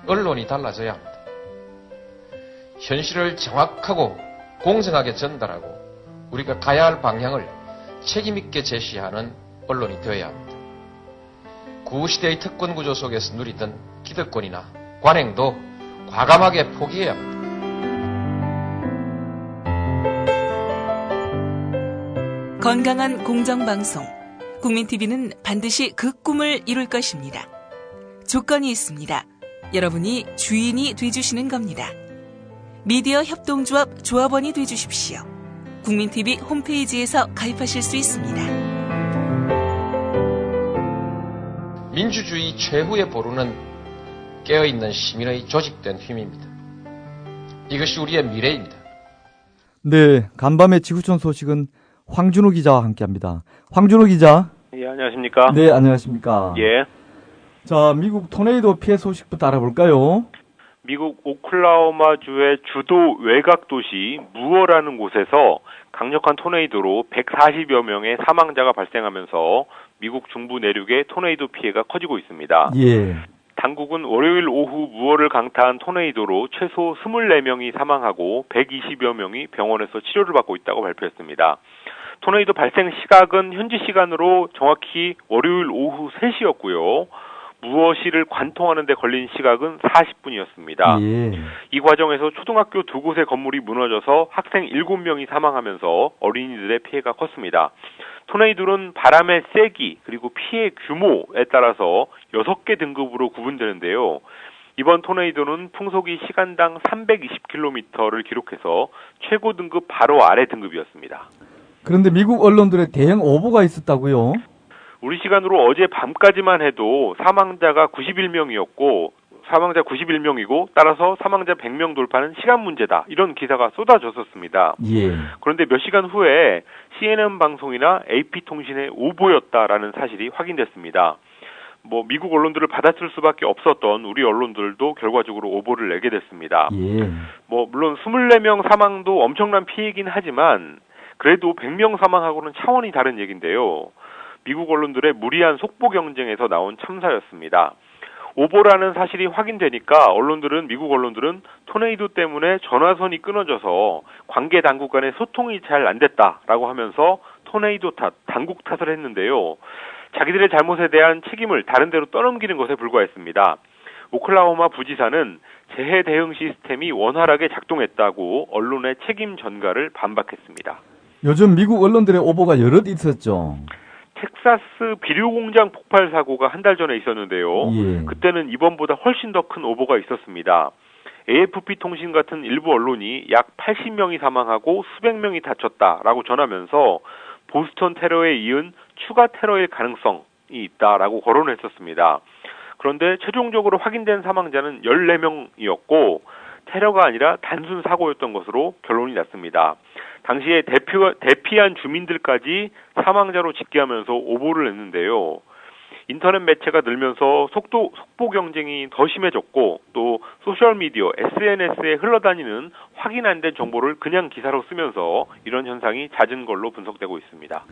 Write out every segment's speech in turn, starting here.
언론이 달라져야 합니다. 현실을 정확하고 공정하게 전달하고 우리가 가야 할 방향을 책임있게 제시하는 언론이 되어야 합니다. 구시대의 특권구조 속에서 누리던 기득권이나 관행도 과감하게 포기해야 합니다. 건강한 공정방송, 국민TV는 반드시 그 꿈을 이룰 것입니다. 조건이 있습니다. 여러분이 주인이 돼주시는 겁니다. 미디어 협동조합 조합원이 돼주십시오. 국민TV 홈페이지에서 가입하실 수 있습니다. 민주주의 최후의 보루는 깨어있는 시민의 조직된 힘입니다. 이것이 우리의 미래입니다. 네, 간밤의 지구촌 소식은 황준호 기자와 함께합니다. 황준호 기자. 예, 안녕하십니까? 네, 안녕하십니까? 예. 자, 미국 토네이도 피해 소식부터 알아볼까요? 미국 오클라호마주의 주도 외곽 도시 무어라는 곳에서 강력한 토네이도로 140여 명의 사망자가 발생하면서 미국 중부 내륙의 토네이도 피해가 커지고 있습니다. 예. 당국은 월요일 오후 무어를 강타한 토네이도로 최소 24명이 사망하고 120여 명이 병원에서 치료를 받고 있다고 발표했습니다. 토네이도 발생 시각은 현지 시간으로 정확히 월요일 오후 3시였고요. 무어시를 관통하는 데 걸린 시각은 40분이었습니다. 예. 이 과정에서 초등학교 2곳의 건물이 무너져서 학생 7명이 사망하면서 어린이들의 피해가 컸습니다. 토네이도는 바람의 세기 그리고 피해 규모에 따라서 6개 등급으로 구분되는데요. 이번 토네이도는 풍속이 시간당 320km를 기록해서 최고 등급 바로 아래 등급이었습니다. 그런데 미국 언론들의 대형 오보가 있었다고요? 우리 시간으로 어제 밤까지만 해도 사망자가 91명이고 따라서 사망자 100명 돌파는 시간 문제다. 이런 기사가 쏟아졌었습니다. 예. 그런데 몇 시간 후에 CNN 방송이나 AP통신의 오보였다라는 사실이 확인됐습니다. 미국 언론들을 받아칠 수밖에 없었던 우리 언론들도 결과적으로 오보를 내게 됐습니다. 예. 물론 24명 사망도 엄청난 피해이긴 하지만 그래도 100명 사망하고는 차원이 다른 얘기인데요. 미국 언론들의 무리한 속보 경쟁에서 나온 참사였습니다. 오보라는 사실이 확인되니까 미국 언론들은 토네이도 때문에 전화선이 끊어져서 관계 당국 간의 소통이 잘 안 됐다라고 하면서 토네이도 탓, 당국 탓을 했는데요. 자기들의 잘못에 대한 책임을 다른 데로 떠넘기는 것에 불과했습니다. 오클라호마 부지사는 재해 대응 시스템이 원활하게 작동했다고 언론의 책임 전가를 반박했습니다. 요즘 미국 언론들의 오보가 여럿 있었죠. 텍사스 비료 공장 폭발 사고가 한 달 전에 있었는데요. 예. 그때는 이번보다 훨씬 더 큰 오보가 있었습니다. AFP 통신 같은 일부 언론이 약 80명이 사망하고 수백 명이 다쳤다라고 전하면서 보스턴 테러에 이은 추가 테러일 가능성이 있다라고 거론했었습니다. 그런데 최종적으로 확인된 사망자는 14명이었고 테러가 아니라 단순 사고였던 것으로 결론이 났습니다. 당시에 대피한 주민들까지 사망자로 집계하면서 오보를 냈는데요. 인터넷 매체가 늘면서 속보 경쟁이 더 심해졌고 또 소셜미디어, SNS에 흘러다니는 확인 안 된 정보를 그냥 기사로 쓰면서 이런 현상이 잦은 걸로 분석되고 있습니다.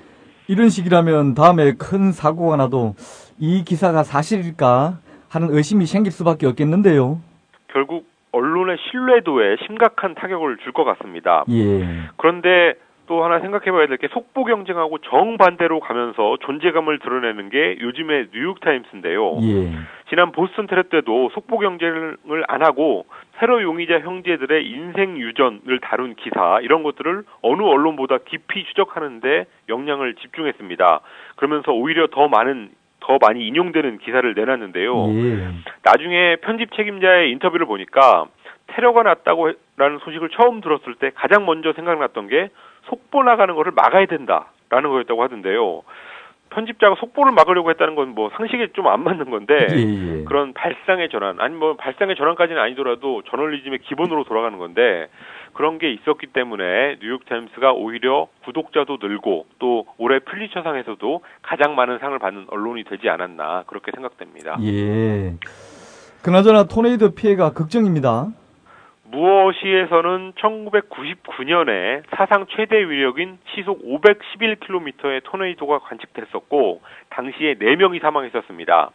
이런 식이라면 다음에 큰 사고가 나도 이 기사가 사실일까 하는 의심이 생길 수밖에 없겠는데요. 결국 언론의 신뢰도에 심각한 타격을 줄 것 같습니다. 예. 그런데 또 하나 생각해봐야 될 게 속보 경쟁하고 정반대로 가면서 존재감을 드러내는 게 요즘의 뉴욕타임스인데요. 예. 지난 보스턴 테러 때도 속보 경쟁을 안 하고 테러 용의자 형제들의 인생 유전을 다룬 기사 이런 것들을 어느 언론보다 깊이 추적하는데 역량을 집중했습니다. 그러면서 오히려 더 많이 인용되는 기사를 내놨는데요. 예. 나중에 편집 책임자의 인터뷰를 보니까 테러가 났다고라는 소식을 처음 들었을 때 가장 먼저 생각났던 게 속보 나가는 것을 막아야 된다라는 거였다고 하던데요. 편집자가 속보를 막으려고 했다는 건 상식에 좀 안 맞는 건데 예. 그런 발상의 전환 발상의 전환까지는 아니더라도 저널리즘의 기본으로 돌아가는 건데 그런 게 있었기 때문에 뉴욕타임스가 오히려 구독자도 늘고 또 올해 퓰리처상에서도 가장 많은 상을 받는 언론이 되지 않았나 그렇게 생각됩니다. 예. 그나저나 토네이도 피해가 걱정입니다. 무어시에서는 1999년에 사상 최대 위력인 시속 511km의 토네이도가 관측됐었고 당시에 4명이 사망했었습니다.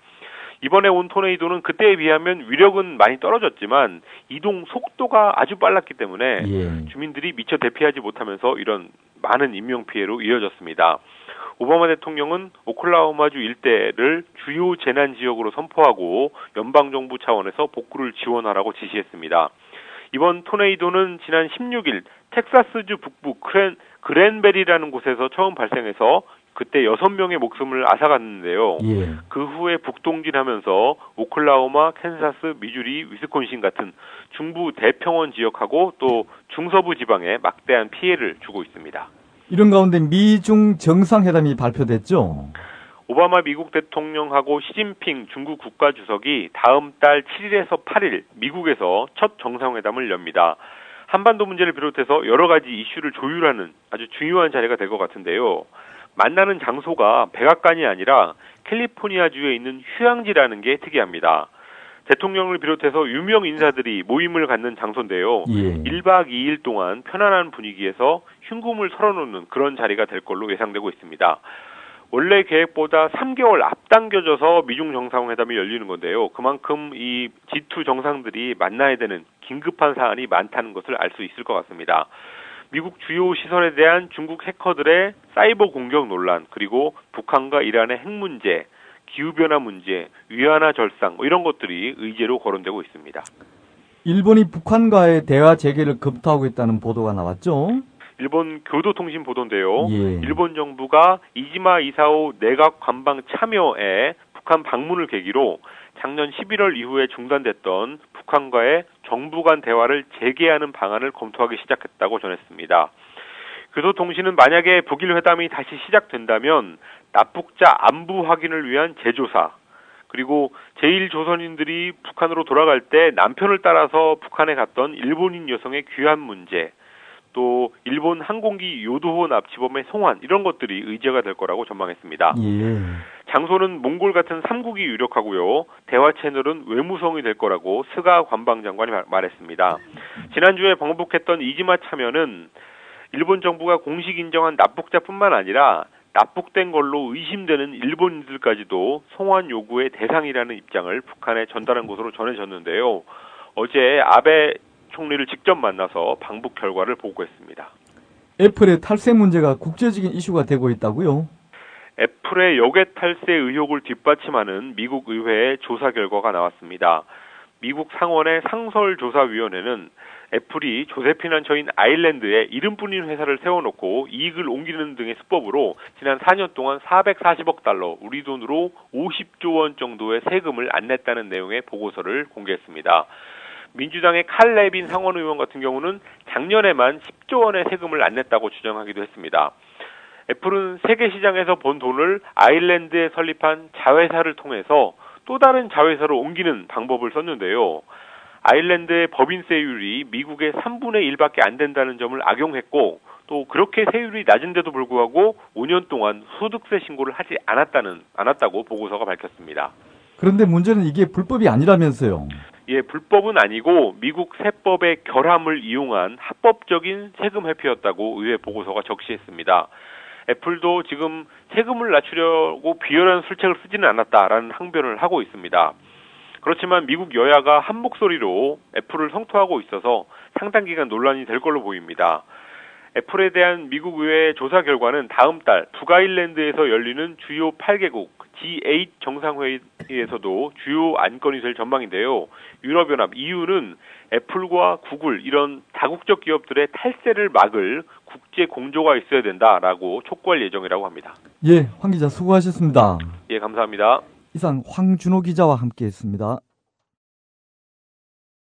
이번에 온 토네이도는 그때에 비하면 위력은 많이 떨어졌지만 이동 속도가 아주 빨랐기 때문에 예. 주민들이 미처 대피하지 못하면서 이런 많은 인명피해로 이어졌습니다. 오바마 대통령은 오클라호마주 일대를 주요 재난지역으로 선포하고 연방정부 차원에서 복구를 지원하라고 지시했습니다. 이번 토네이도는 지난 16일 텍사스주 북부 그랜베리라는 곳에서 처음 발생해서 그때 6명의 목숨을 앗아갔는데요. 예. 그 후에 북동진하면서 오클라호마, 캔사스, 미주리, 위스콘신 같은 중부 대평원 지역하고 또 중서부 지방에 막대한 피해를 주고 있습니다. 이런 가운데 미중 정상회담이 발표됐죠. 오바마 미국 대통령하고 시진핑 중국 국가주석이 다음 달 7일에서 8일 미국에서 첫 정상회담을 엽니다. 한반도 문제를 비롯해서 여러 가지 이슈를 조율하는 아주 중요한 자리가 될 것 같은데요. 만나는 장소가 백악관이 아니라 캘리포니아주에 있는 휴양지라는 게 특이합니다. 대통령을 비롯해서 유명 인사들이 모임을 갖는 장소인데요. 예. 1박 2일 동안 편안한 분위기에서 흉금을 털어놓는 그런 자리가 될 걸로 예상되고 있습니다. 원래 계획보다 3개월 앞당겨져서 미중 정상회담이 열리는 건데요. 그만큼 이 G2 정상들이 만나야 되는 긴급한 사안이 많다는 것을 알 수 있을 것 같습니다. 미국 주요 시설에 대한 중국 해커들의 사이버 공격 논란, 그리고 북한과 이란의 핵 문제, 기후변화 문제, 위안화 절상 이런 것들이 의제로 거론되고 있습니다. 일본이 북한과의 대화 재개를 검토하고 있다는 보도가 나왔죠. 일본 교도통신 보도인데요. 예. 일본 정부가 이지마 이사오 내각 관방 참여에 북한 방문을 계기로 작년 11월 이후에 중단됐던 북한과의 정부 간 대화를 재개하는 방안을 검토하기 시작했다고 전했습니다. 교도통신은 만약에 북일 회담이 다시 시작된다면 납북자 안부 확인을 위한 재조사, 그리고 제1조선인들이 북한으로 돌아갈 때 남편을 따라서 북한에 갔던 일본인 여성의 귀환 문제, 또 일본 항공기 요도호 납치범의 송환 이런 것들이 의제가 될 거라고 전망했습니다. 예. 장소는 몽골 같은 3국이 유력하고요. 대화 채널은 외무성이 될 거라고 스가 관방장관이 말했습니다. 지난주에 방북했던 이지마 참여는 일본 정부가 공식 인정한 납북자뿐만 아니라 납북된 걸로 의심되는 일본인들까지도 송환 요구의 대상이라는 입장을 북한에 전달한 것으로 전해졌는데요. 어제 아베 총리를 직접 만나서 방북 결과를 보고했습니다. 애플의 탈세 문제가 국제적인 이슈가 되고 있다고요? 애플의 역외 탈세 의혹을 뒷받침하는 미국 의회의 조사 결과가 나왔습니다. 미국 상원의 상설조사위원회는 애플이 조세피난처인 아일랜드에 이름뿐인 회사를 세워놓고 이익을 옮기는 등의 수법으로 지난 4년 동안 440억 달러, 우리 돈으로 50조 원 정도의 세금을 안 냈다는 내용의 보고서를 공개했습니다. 민주당의 칼 레빈 상원 의원 같은 경우는 작년에만 10조 원의 세금을 안 냈다고 주장하기도 했습니다. 애플은 세계 시장에서 번 돈을 아일랜드에 설립한 자회사를 통해서 또 다른 자회사로 옮기는 방법을 썼는데요. 아일랜드의 법인세율이 미국의 3분의 1밖에 안 된다는 점을 악용했고, 또 그렇게 세율이 낮은데도 불구하고 5년 동안 소득세 신고를 하지 않았다고 보고서가 밝혔습니다. 그런데 문제는 이게 불법이 아니라면서요. 예, 불법은 아니고 미국 세법의 결함을 이용한 합법적인 세금 회피였다고 의회 보고서가 적시했습니다. 애플도 지금 세금을 낮추려고 비열한 술책을 쓰지는 않았다라는 항변을 하고 있습니다. 그렇지만 미국 여야가 한 목소리로 애플을 성토하고 있어서 상당 기간 논란이 될 걸로 보입니다. 애플에 대한 미국 의회의 조사 결과는 다음 달 북아일랜드에서 열리는 주요 8개국 G8 정상회의에서도 주요 안건이 될 전망인데요. 유럽연합 EU는 애플과 구글 이런 다국적 기업들의 탈세를 막을 국제 공조가 있어야 된다라고 촉구할 예정이라고 합니다. 예, 황 기자 수고하셨습니다. 예, 감사합니다. 이상 황준호 기자와 함께했습니다.